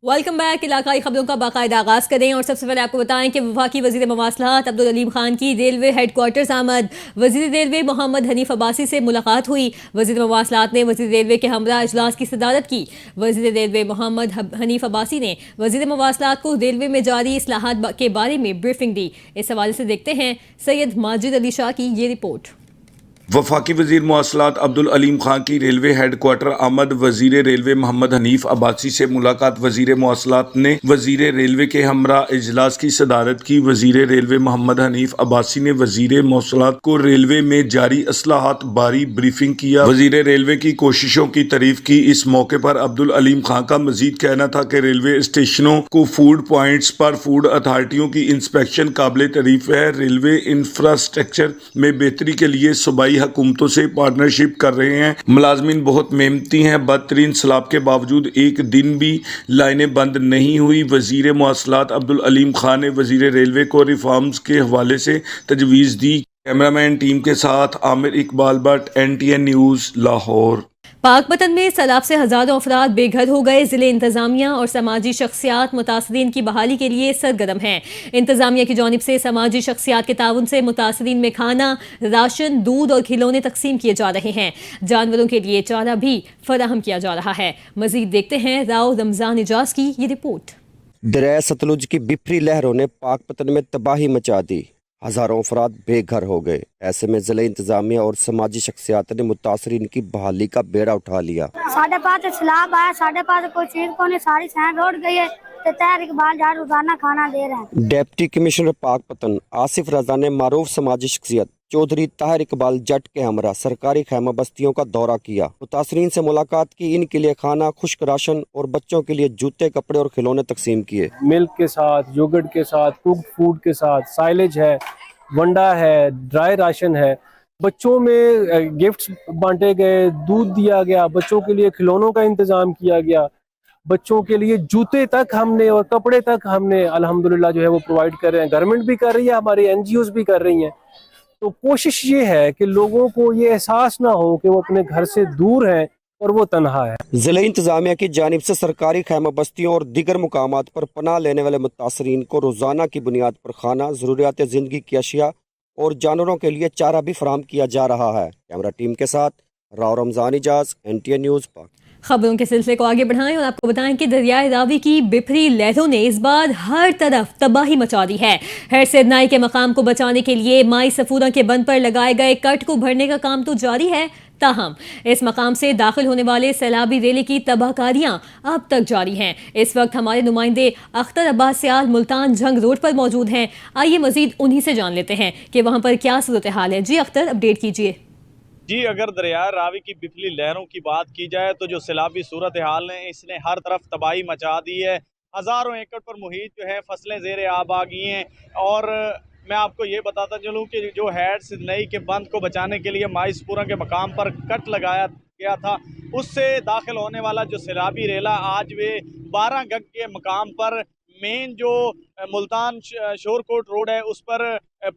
Welcome back. علاقائی خبروں کا باقاعدہ آغاز کریں اور سب سے پہلے آپ کو بتائیں کہ وفاقی وزیر مواصلات عبدالعلیم خان کی ریلوے ہیڈ کوارٹرز آمد۔ وزیر ریلوے محمد حنیف عباسی سے ملاقات ہوئی۔ وزیر مواصلات نے وزیر ریلوے کے ہمراہ اجلاس کی صدارت کی۔ وزیر ریلوے محمد حنیف عباسی نے وزیر مواصلات کو ریلوے میں جاری اصلاحات کے بارے میں بریفنگ دی۔ اس حوالے سے دیکھتے ہیں سید ماجد علی شاہ کی یہ رپورٹ۔ وفاقی وزیر مواصلات عبدالعلیم خان کی ریلوے ہیڈ کوارٹر آمد۔ وزیر ریلوے محمد حنیف عباسی سے ملاقات۔ وزیر مواصلات نے وزیر ریلوے کے ہمراہ اجلاس کی صدارت کی۔ وزیر ریلوے محمد حنیف عباسی نے وزیر مواصلات کو ریلوے میں جاری اصلاحات باری بریفنگ کیا۔ وزیر ریلوے کی کوششوں کی تعریف کی۔ اس موقع پر عبدالعلیم خان کا مزید کہنا تھا کہ ریلوے اسٹیشنوں کو فوڈ پوائنٹس پر فوڈ اتھارٹیوں کی انسپیکشن قابل تعریف ہے۔ ریلوے انفراسٹرکچر میں بہتری کے لیے صوبائی حکومتوں سے پارٹنرشپ کر رہے ہیں۔ ملازمین بہت محنتی ہیں۔ بدترین سیلاب کے باوجود ایک دن بھی لائنیں بند نہیں ہوئی۔ وزیر مواصلات عبدالعلیم خان نے وزیر ریلوے کو ریفارمز کے حوالے سے تجویز دی۔ کیمرامین ٹیم کے ساتھ Amir Iqbal Butt, NTN news, Lahore. Pakpattan میں سیلاب سے ہزاروں افراد بے گھر ہو گئے۔ ضلع انتظامیہ اور سماجی شخصیات متاثرین کی بحالی کے لیے سرگرم ہیں۔ انتظامیہ کی جانب سے سماجی شخصیات کے تعاون سے متاثرین میں کھانا، راشن، دودھ اور کھلونے تقسیم کیے جا رہے ہیں۔ جانوروں کے لیے چارہ بھی فراہم کیا جا رہا ہے۔ مزید دیکھتے ہیں راؤ رمضان اجاز کی یہ رپورٹ۔ دریائے ستلج کی بپھری لہروں نے پاک پتن میں تباہی مچا دی۔ ہزاروں افراد بے گھر ہو گئے۔ ایسے میں ضلع انتظامیہ اور سماجی شخصیات نے متاثرین کی بحالی کا بیڑا اٹھا لیا۔ ساڑھے پاس سیلاب آیا، ساڑھے پاس کوئی چیز کو نہیں، ساری سین روڈ گئی ہے تو تحر اقبال جہاں روزانہ کھانا دے رہے ہیں۔ ڈپٹی کمشنر پاک پتن آصف رضا نے معروف سماجی شخصیت چودھری طاہر اقبال جٹ کے ہمراہ سرکاری خیمہ بستیوں کا دورہ کیا۔ متاثرین سے ملاقات کی۔ ان کے لیے کھانا، خشک راشن اور بچوں کے لیے جوتے، کپڑے اور کھلونے تقسیم کیے۔ ملک کے ساتھ، یوگرٹ کے ساتھ، کوکڈ فوڈ کے ساتھ، سائلیج ہے، ونڈا ہے، ڈرائی راشن ہے۔ بچوں میں گفٹس بانٹے گئے، دودھ دیا گیا، بچوں کے لیے کھلونوں کا انتظام کیا گیا، بچوں کے لیے جوتے تک ہم نے اور کپڑے تک ہم نے الحمدللہ جو ہے وہ پرووائڈ کر رہے ہیں۔ گورنمنٹ بھی کر رہی ہے، ہماری NGOs بھی کر رہی ہیں۔ تو کوشش یہ ہے کہ لوگوں کو یہ احساس نہ ہو کہ وہ اپنے گھر سے دور ہیں اور وہ تنہا ہے۔ ضلع انتظامیہ کی جانب سے سرکاری خیمہ بستیوں اور دیگر مقامات پر پناہ لینے والے متاثرین کو روزانہ کی بنیاد پر کھانا، ضروریات زندگی کی اشیاء اور جانوروں کے لیے چارہ بھی فراہم کیا جا رہا ہے۔ کیمرہ ٹیم کے ساتھ راؤ رمضان اجاز، NTN نیوز، پاک۔ خبروں کے سلسلے کو آگے بڑھائیں اور آپ کو بتائیں کہ دریائے راوی کی بپھری لہروں نے اس بار ہر طرف تباہی مچا دی ہے۔ ہر سیدنائی کے مقام کو بچانے کے لیے مائی سفورہ کے بند پر لگائے گئے کٹ کو بھرنے کا کام تو جاری ہے، تاہم اس مقام سے داخل ہونے والے سیلابی ریلے کی تباہ کاریاں اب تک جاری ہیں۔ اس وقت ہمارے نمائندے اختر عباس سیال ملتان جنگ روڈ پر موجود ہیں۔ آئیے مزید انہی سے جان لیتے ہیں کہ وہاں پر کیا صورتحال ہے۔ جی اختر، اپڈیٹ کیجیے۔ جی، اگر دریائے راوی کی بپھلی لہروں کی بات کی جائے تو جو سیلابی صورتحال ہے اس نے ہر طرف تباہی مچا دی ہے۔ ہزاروں ایکڑ پر محیط جو ہے فصلیں زیر آب آ گئی ہیں، اور میں آپ کو یہ بتاتا چلوں کہ جو ہیڈ سدنئی کے بند کو بچانے کے لیے مائی سپورہ کے مقام پر کٹ لگایا گیا تھا، اس سے داخل ہونے والا جو سیلابی ریلا آج وہ 12 گگ کے مقام پر مین جو ملتان شورکوٹ روڈ ہے اس پر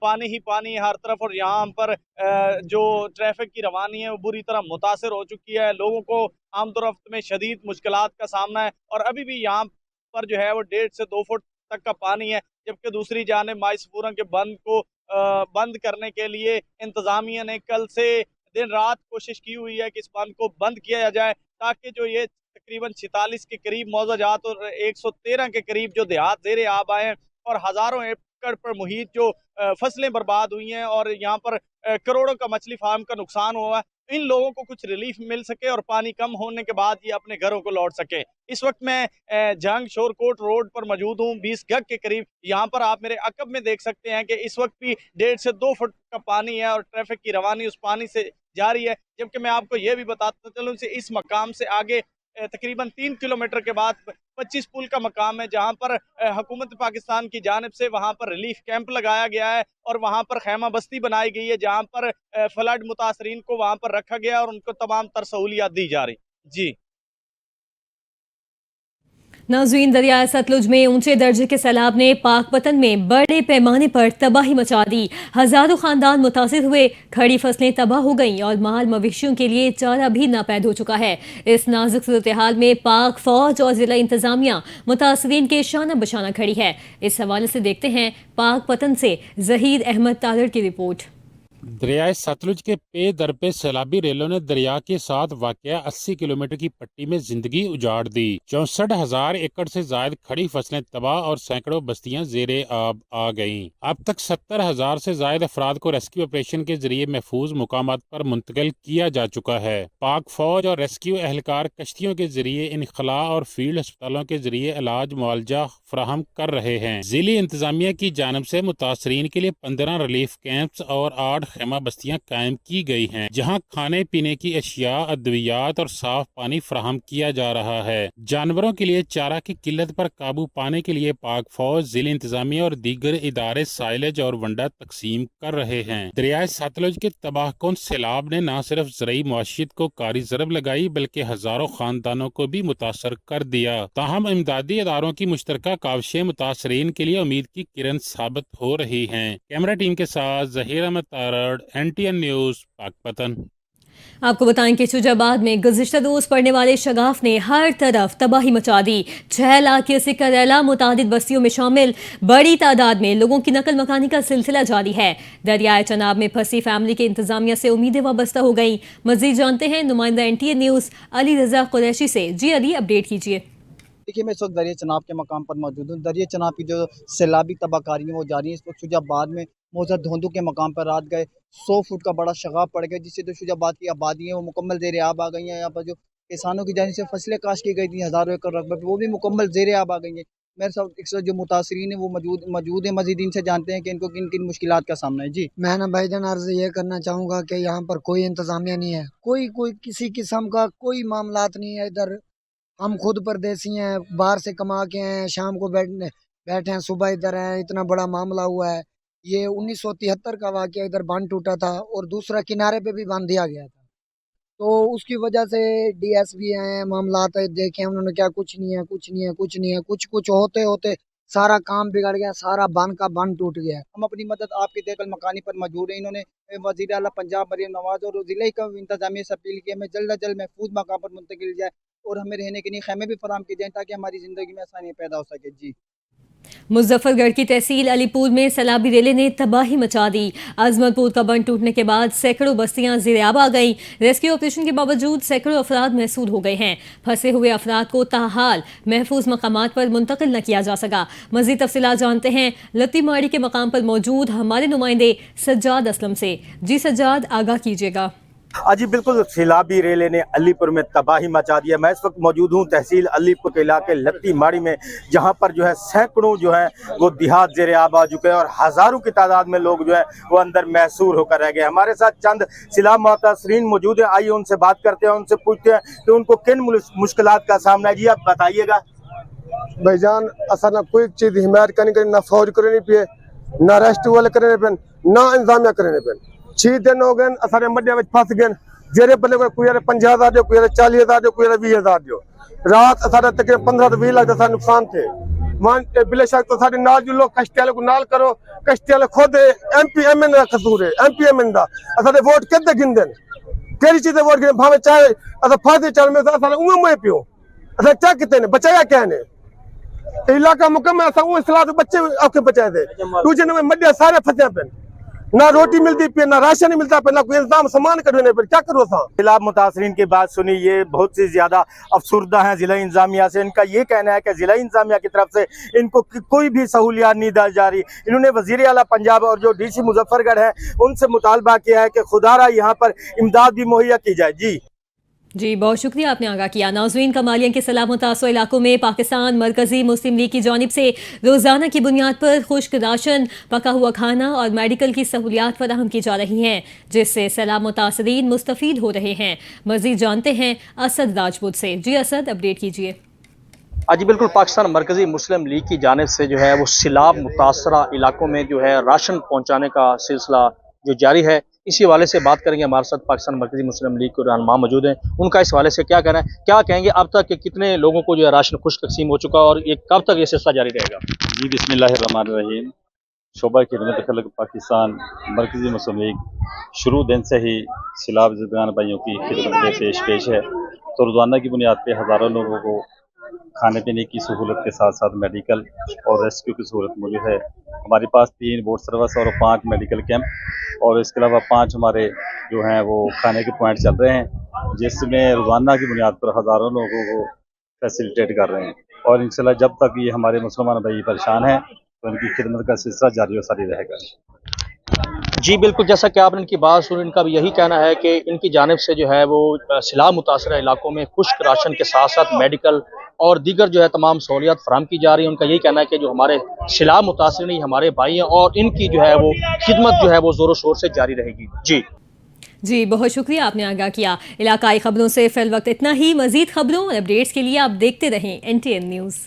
پانی ہی پانی ہے ہر طرف، اور یہاں پر جو ٹریفک کی روانی ہے وہ بری طرح متاثر ہو چکی ہے۔ لوگوں کو آمد و رفت میں شدید مشکلات کا سامنا ہے، اور ابھی بھی یہاں پر جو ہے وہ 1.5 سے 2 فٹ تک کا پانی ہے، جبکہ دوسری جانب مائی سپورہ کے بند کو بند کرنے کے لیے انتظامیہ نے کل سے دن رات کوشش کی ہوئی ہے کہ اس بند کو بند کیا جائے، تاکہ جو یہ تقریباً 46 کے قریب موضع جات اور 113 کے قریب جو دیہات زیر آب آئے ہیں، اور ہزاروں ایکڑ پر محیط جو فصلیں برباد ہوئی ہیں، اور یہاں پر کروڑوں کا مچھلی فارم کا نقصان ہوا ہے، ان لوگوں کو کچھ ریلیف مل سکے اور پانی کم ہونے کے بعد یہ اپنے گھروں کو لوٹ سکے۔ اس وقت میں جنگ شورکوٹ روڈ پر موجود ہوں، 20 گگ کے قریب۔ یہاں پر آپ میرے عقب میں دیکھ سکتے ہیں کہ اس وقت بھی 1.5 سے 2 فٹ کا پانی ہے، اور ٹریفک کی روانی اس پانی سے جاری ہے، جبکہ میں آپ کو یہ بھی بتاتا چلوں کہ اس مقام سے آگے تقریباً 3 کلومیٹر کے بعد 25 پل کا مقام ہے، جہاں پر حکومت پاکستان کی جانب سے وہاں پر ریلیف کیمپ لگایا گیا ہے، اور وہاں پر خیمہ بستی بنائی گئی ہے، جہاں پر فلڈ متاثرین کو وہاں پر رکھا گیا اور ان کو تمام تر سہولیات دی جا رہی۔ جی नाज़रीन, दरियाए सतलुज में ऊंचे दर्जे के सैलाब ने पाकपतन में बड़े पैमाने पर तबाही मचा दी। हजारों खानदान मुतासिर हुए, खड़ी फसलें तबाह हो गईं और माल मवेशियों के लिए चारा भी नापैद हो चुका है। इस नाजुक सूरत हाल में पाक फौज और जिला इंतजामिया मुतासरीन के शाना बशाना खड़ी है। इस हवाले से देखते हैं पाकपतन से जहीर अहमद तारड़ की रिपोर्ट। दरियाए सतलुज के पे दर पे सैलाबी रेलों ने दरिया के साथ वाक़या 80 किलोमीटर की पट्टी में जिंदगी उजाड़ दी। 64,000 एकड़ से जायद खड़ी फसलें तबाह और सैकड़ों बस्तियां जेरे आब आ गईं। अब तक 70,000 से जायद अफराद को रेस्क्यू ऑपरेशन के जरिए महफूज मुकामात पर मुंतकिल किया जा चुका है। पाक फौज और रेस्क्यू एहलकार कश्तियों के जरिए इनखला और फील्ड अस्पतालों के जरिए इलाज मुआवजा फराहम कर रहे हैं। जिली इंतजामिया की जानब से मुतासरीन के लिए 15 रिलीफ कैंप्स और 8 खेमा बस्तियां कायम की गई हैं, जहां खाने पीने की अशिया, अद्वियात और साफ पानी फराहम किया जा रहा है। जानवरों के लिए चारा की किल्लत पर काबू पाने के लिए पाक फौज, जिला इंतजामिया और दीगर इदारे साइलेज और वंडा तकसीम कर रहे हैं। दरियाए सतलुज के तबाहकुन सैलाब ने न सिर्फ ज़रई मुआशियत को कारी ज़रब लगाई बल्कि हजारों खानदानों को भी मुतासर कर दिया। ताहम इमदादी इदारों की मुश्तरका काविशें मुतासरीन के लिए उम्मीद की किरण साबित हो रही हैं। कैमरा टीम के साथ जहीर अहमद तारड़, NTN न्यूज़, पाकपतन। आपको बताएं कि शुजाबाद में गुज़िश्ता रोज पड़ने वाले शगाफ ने हर तरफ तबाही मचा दी। 6 लाख के सिकरेला मुतादिद बस्तियों में शामिल बड़ी तादाद में लोगों की नकल मकानी का सिलसिला जारी है। दरियाए चनाब में फंसी फैमिली के इंतजामिया से उम्मीदें वाबस्ता हो गईं। मजीद जानते हैं नुमाइंदा NTN न्यूज़ अली रजा कुरैशी से। जी अली, अपडेट कीजिए। देखिए, मैं इस वक्त दरिया चनाब के मकाम पर मौजूद हूँ। दरिया चनाब की जो सैलाबी तबाहकारी है वो जारी है। इस वक्त शुजाबाद में मौजूद धोंदू के मकाम पर रात गए 100 फुट का बड़ा शगाफ पड़ गया, जिससे जो शुजाबाद की आबादी है वो मुकम्मल ज़ेर आब आ गई हैं। यहाँ पर जो किसानों की जानिब से फसलें काश की गई थी हज़ारों एकड़ रकबे पर, वो भी मुकम्मल ज़ेर आब आ गई हैं। मेरे साथ एक जो मुतासरीन है वो मौजूद है। मज़ीद इनसे जानते हैं कि इनको किन किन मुश्किलात का सामना है। जी, मैं ना भाईजान अर्ज़ ये करना चाहूँगा कि यहाँ पर कोई इंतज़ामिया नहीं है, कोई किसी किस्म का कोई मामलात नहीं है। इधर हम खुद परदेसी हैं, बाहर से कमा के हैं, शाम को बैठे हैं, सुबह इधर हैं। इतना बड़ा मामला हुआ है। ये 1973 का वाक़या, इधर बांध टूटा था और दूसरा किनारे पे भी बांध दिया गया था। तो उसकी वजह से DSB हैं, मामलात देखे उन्होंने क्या, कुछ नहीं है। कुछ होते होते सारा काम बिगड़ गया, सारा बांध टूट गया। हम अपनी मदद आपके देकल मकानी पर मौजूद है। इन्होंने वज़ीर आला पंजाब मरीम नवाज और ज़िले का इंतजामिया से अपील की हमें जल्द अज जल्द महफूज मकाम पर मुंतकिल जाए और हमें रहने के लिए खैमे भी फराहम किए जाएँ ताकि हमारी ज़िंदगी में आसानी पैदा हो सके। जी, मुजफ्फरगढ़ की तहसील अलीपुर में सैलाबी रेले ने तबाही मचा दी। अजमतपुर का बंद टूटने के बाद सैकड़ों बस्तियां ज़ेर-ए-आब आ गईं। रेस्क्यू ऑपरेशन के बावजूद सैकड़ों अफराद महसूर हो गए हैं। फंसे हुए अफराद को ताहाल महफूज मकामात पर मुंतकिल न किया जा सका। मज़ीद तफसीलात जानते हैं लती माड़ी के मकाम पर मौजूद हमारे नुमाइंदे सज्जाद असलम से। जी सज्जाद, आगाह कीजिएगा। जी बिल्कुल, सैलाबी रेले ने अलीपुर में तबाही मचा दी है। मैं इस वक्त मौजूद हूँ तहसील अलीपुर के इलाके लत्ती माड़ी में, जहाँ पर जो है सैकड़ों जो है वो देहात ज़ेर आब आ चुके हैं और हज़ारों की तादाद में लोग जो है वो अंदर महसूर होकर रह गए। हमारे साथ चंद सैलाब मुतासरीन मौजूद हैं, आइए उनसे बात करते हैं, उनसे पूछते हैं कि उनको किन मुश्किलात का सामना है। जी, आप बताइएगा। भाईजान, असा ना कोई चीज़ हिमायत करनी ना फौज करनी पे, ना रेस्ट वाले करने पे, ना इंतजामिया करने पे। 6 दिन हो गए असारे मड्डिया में फंस गए। जेरे पले कोई 50,000 दो, कोई 40,000 दो, कोई 20,000 दो। रात असारे तकरीबन 15 से 20 लाख का नुकसान थे। मान बिले शक तो सारे नाल जो लोग कश्ती वाले को नाल करो, कश्ती वाले खुद MPMN का कसूर है। MPMN का असारे वोट कितने गिनते केड़ी चीज़ वोट गिन भावे चाहे असा फांसी चल में असारे उंगे मुए पियो असा क्या कितने ने बचाया क्या ने इलाका मुकम्मल असा उन सलाह बच्चे औखे बचाए थे। दूसरे नंबर मड्डिया सारे फंसे पे, ना रोटी मिलती पे, ना राशन मिलता पे, ना कोई इंतजाम सामान करने पे, क्या करो सा। सैलाब मुतासरीन की बात सुनी, ये बहुत सी ज्यादा अफसुर्दा हैं जिला इंतजामिया से। इनका ये कहना है कि जिला इंतजामिया की तरफ से इनको कोई भी सहूलियात नहीं दी जा रही। इन्होंने वज़ीर आला पंजाब और जो DC मुजफ्फरगढ़ है उनसे मुतालबा किया है कि खुदारा यहाँ पर इमदाद भी मुहैया की जाए। जी, बहुत शुक्रिया, आपने आगाह किया। नाज़रीन, कमालिया के सैलाब मुतासर इलाकों में पाकिस्तान मरकजी मुस्लिम लीग की जानिब से रोज़ाना की बुनियाद पर खुश्क राशन, पका हुआ खाना और मेडिकल की सहूलियात फराहम की जा रही हैं, जिससे सैलाब मुतासरीन मुस्तफ़ीद हो रहे हैं। मज़ीद जानते हैं असद राजपूत से। जी असद, अपडेट कीजिए। जी बिल्कुल, पाकिस्तान मरकजी मुस्लिम लीग की जानिब से जो है वो सैलाब मुतासरा इलाकों में जो है राशन पहुँचाने का सिलसिला जो जारी है। इसी हवाले से बात करेंगे। हमारे साथ पाकिस्तान मरकजी मुस्लिम लीग के रहनुमा मौजूद हैं, उनका इस हवाले से क्या कहना है, क्या कहेंगे अब तक कि कितने लोगों को जो है राशन खुश तकसीम हो चुका और ये कब तक ये सिलसिला जारी रहेगा? जी बिस्मिल्लाहिर्रहमानिर्रहीम। शोबा खिदमत खल्क पाकिस्तान मरकजी मुस्लिम लीग शुरू दिन से ही सैलाब ज़दगान भाइयों की खिदमत में पेश है। तो रोज़ाना की बुनियाद पर हज़ारों लोगों को खाने पीने की सहूलत के साथ साथ मेडिकल और रेस्क्यू की सहूलत मौजूद है। हमारे पास 3 बोट सर्विस और 5 मेडिकल कैंप और इसके अलावा 5 हमारे जो हैं वो खाने के पॉइंट चल रहे हैं, जिसमें रोज़ाना की बुनियाद पर हज़ारों लोगों को फैसिलिटेट कर रहे हैं। और इंशाल्लाह जब तक ये हमारे मुसलमान भाई परेशान हैं तो इनकी खिदमत का सिलसिला जारी और सारी रहेगा। जी बिल्कुल, जैसा कि आपने इनकी बात सुनी, इनका भी यही कहना है कि इनकी जानिब से जो है वो सैलाब मुतासर इलाकों में खुश्क राशन के साथ साथ मेडिकल और दीगर जो है तमाम सहूलियात फराहम की जा रही है। उनका यही कहना है कि जो हमारे सैलाब मुतासर नहीं हमारे भाई हैं और इनकी जो है वो खिदमत जो है वो ज़ोरों शोर से जारी रहेगी। जी बहुत शुक्रिया, आपने आगाह किया। इलाकाई खबरों से फिल वक्त इतना ही। मजीद खबरों और अपडेट्स के लिए आप देखते रहें NTN न्यूज़।